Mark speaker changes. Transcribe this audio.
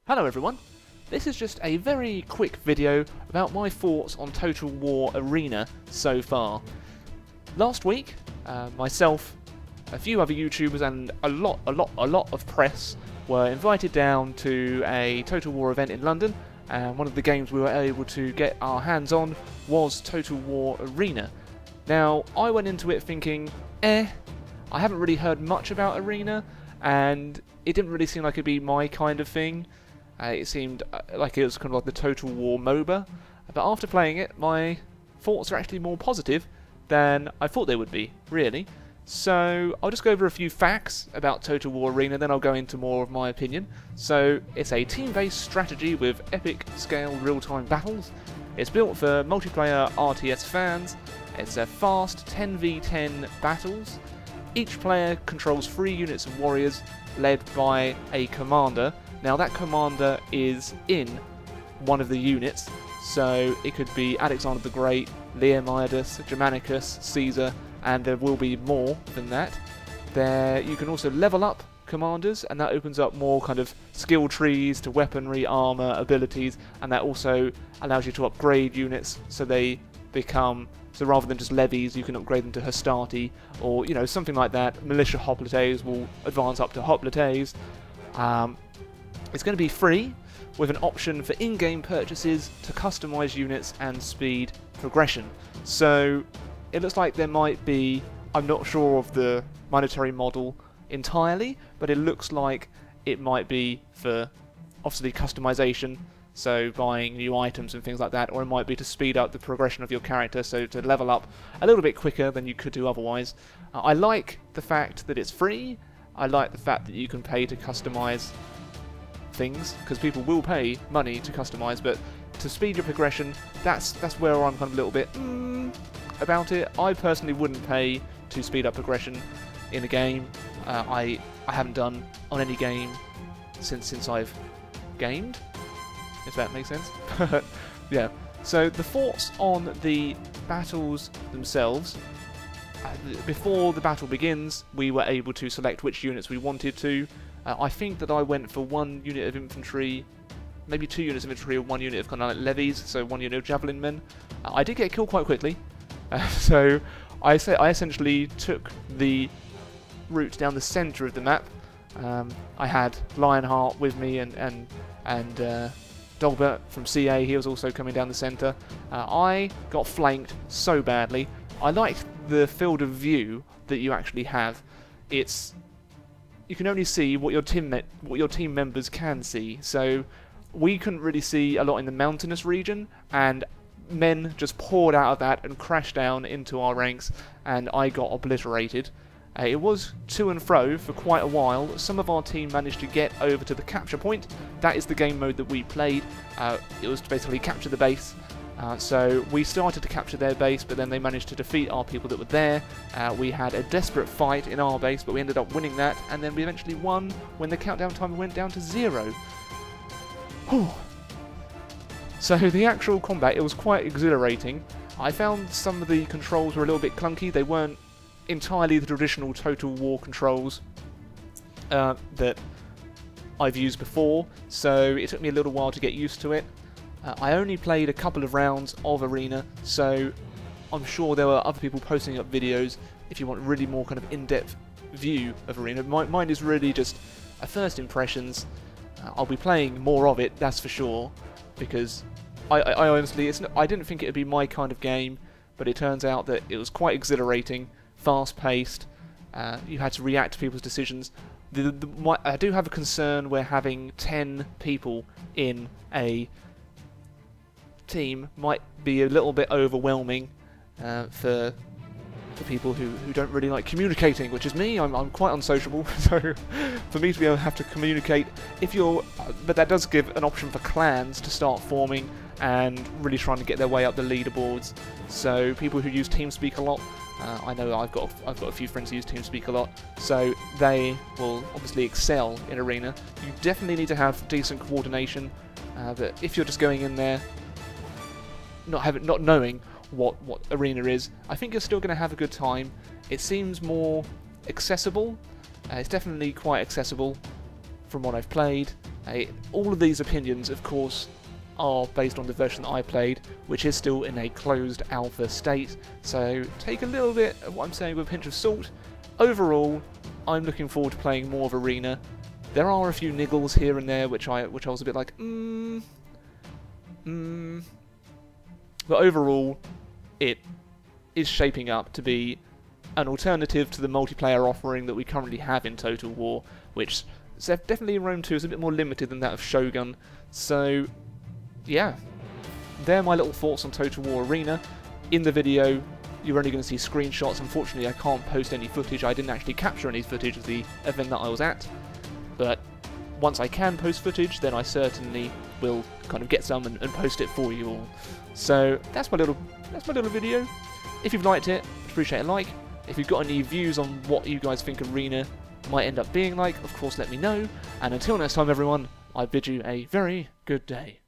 Speaker 1: Hello everyone, this is just a very quick video about my thoughts on Total War Arena so far. Last week, myself, a few other YouTubers and a lot of press were invited down to a Total War event in London, and one of the games we were able to get our hands on was Total War Arena. Now, I went into it thinking, I haven't really heard much about Arena, and it didn't really seem like it'd be my kind of thing. It seemed like it was kind of like the Total War MOBA, but after playing it, my thoughts are actually more positive than I thought they would be, really. So I'll just go over a few facts about Total War Arena, then I'll go into more of my opinion. So it's a team-based strategy with epic scale real-time battles. It's built for multiplayer RTS fans. It's a fast 10v10 battles. Each player controls 3 units of warriors led by a commander. Now that commander is in one of the units, so it could be Alexander the Great, Leonidas, Germanicus, Caesar, and there will be more than that. You can also level up commanders, and that opens up more kind of skill trees to weaponry, armor, abilities, and that also allows you to upgrade units so they become, so rather than just levies, you can upgrade them to Hastati, or something like that. Militia hoplites will advance up to hoplites. It's going to be free, with an option for in-game purchases to customise units and speed progression. So it looks like there might be, I'm not sure of the monetary model entirely, but it looks like it might be for obviously customisation, so buying new items and things like that, or it might be to speed up the progression of your character, so to level up a little bit quicker than you could do otherwise. I like the fact that it's free. I like the fact that you can pay to customise things, because people will pay money to customise, but to speed your progression, that's where I'm kind of a little bit about it. I personally wouldn't pay to speed up progression in a game. I haven't done on any game since I've gamed, if that makes sense. Yeah, so the thoughts on the battles themselves. Before the battle begins, we were able to select which units we wanted to. I think that I went for 1 unit of infantry, maybe 2 units of infantry, or 1 unit of kind of like levies, so 1 unit of javelin men. I did get killed quite quickly, so I essentially took the route down the centre of the map. I had Lionheart with me and Dolbert from CA. He was also coming down the centre. I got flanked so badly. I liked the field of view that you actually have. You can only see what your team members can see. So we couldn't really see a lot in the mountainous region, and men just poured out of that and crashed down into our ranks, and I got obliterated. It was to and fro for quite a while. Some of our team managed to get over to the capture point. That is the game mode that we played. It was to basically capture the base. So we started to capture their base, but then they managed to defeat our people that were there. We had a desperate fight in our base, but we ended up winning that, and then we eventually won when the countdown time went down to 0. Whew. So the actual combat, it was quite exhilarating. I found some of the controls were a little bit clunky. They weren't entirely the traditional Total War controls that I've used before, so it took me a little while to get used to it. I only played a couple of rounds of Arena, so I'm sure there were other people posting up videos if you want really more kind of in-depth view of Arena. Mine is really just a first impressions. I'll be playing more of it, that's for sure, because I honestly, I didn't think it would be my kind of game, but it turns out that it was quite exhilarating, fast-paced. You had to react to people's decisions. I do have a concern where having 10 people in a team might be a little bit overwhelming for people who don't really like communicating, which is me. I'm quite unsociable, so for me to be able to have to communicate, but that does give an option for clans to start forming and really trying to get their way up the leaderboards. So people who use TeamSpeak a lot, I know I've got a few friends who use TeamSpeak a lot, so they will obviously excel in Arena. You definitely need to have decent coordination, but if you're just going in there not knowing what Arena is, I think you're still going to have a good time. It seems more accessible. It's definitely quite accessible from what I've played. All of these opinions, of course, are based on the version that I played, which is still in a closed alpha state, so take a little bit of what I'm saying with a pinch of salt. Overall, I'm looking forward to playing more of Arena. There are a few niggles here and there which I was a bit like, But overall, it is shaping up to be an alternative to the multiplayer offering that we currently have in Total War, which definitely in Rome 2 is a bit more limited than that of Shogun. So, yeah, they're my little thoughts on Total War Arena. In the video, you're only going to see screenshots. Unfortunately, I can't post any footage. I didn't actually capture any footage of the event that I was at, but once I can post footage, then I certainly will kind of get some and post it for you all. So that's my little video. If you've liked it, I'd appreciate a like. If you've got any views on what you guys think Arena might end up being like, of course let me know. And until next time everyone, I bid you a very good day.